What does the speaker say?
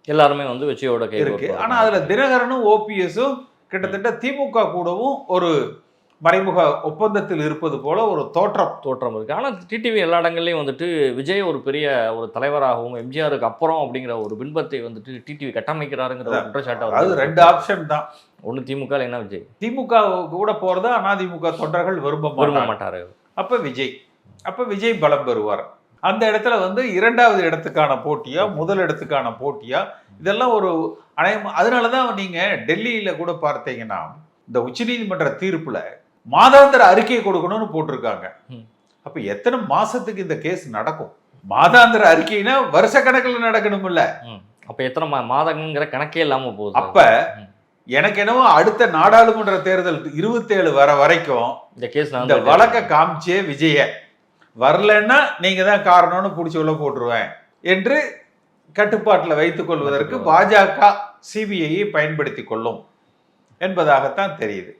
எல்லாருமே வந்து விஜயோட கை இருக்கு. ஆனா அதுல தினகரனும் ஓபிஎஸும் கிட்டத்தட்ட திமுக கூடவும் ஒரு மறைமுக ஒப்பந்தத்தில் இருப்பது போல ஒரு தோற்றம் இருக்கு. ஆனால் டிடிவி எல்லா இடங்கள்லையும் வந்துட்டு விஜய் ஒரு பெரிய ஒரு தலைவராகவும் எம்ஜிஆருக்கு அப்புறம் அப்படிங்கிற ஒரு பின்பத்தை வந்துட்டு டிடிவி கட்டமைக்கிறாருங்கிற ஒரு குற்றச்சாட்டு. அது 2 ஆப்ஷன் தான். ஒன்று திமுக இல்லைன்னா விஜய். திமுக கூட போறத அதிமுக தொண்டர்கள் விரும்ப மாட்டாரு. அப்ப விஜய் பலம் பெறுவார். அந்த இடத்துல வந்து 2வது இடத்துக்கான போட்டியா, முதல் இடத்துக்கான போட்டியா, இதெல்லாம் ஒரு அதனாலதான் நீங்க டெல்லியில கூட பார்த்தீங்கன்னா இந்த உச்சநீதிமன்ற தீர்ப்புல மாதாந்திர அறிக்கை கொடுக்கணும்னு போட்டிருக்காங்க. அப்ப எத்தனை மாசத்துக்கு இந்த கேஸ் நடக்கும்? மாதாந்திர அறிக்கைனா வருஷ கணக்கில் நடக்கணும் இல்ல? அப்ப எத்தனை மாதங்கிற கணக்கே இல்லாம போகுது. அப்ப எனக்கு என்னவோ அடுத்த நாடாளுமன்ற தேர்தல் 27 வர வரைக்கும் இந்த கேஸ் இந்த வழக்க காமிச்சே விஜய வரலன்னா நீங்க தான் காரணம்னு பிடிச்சி உள்ள போட்டுருவேன் என்று கட்டுப்பாட்டில் வைத்துக் கொள்வதற்கு பாஜக சிபிஐயை பயன்படுத்தி கொள்ளும் என்பதாகத்தான் தெரியுது.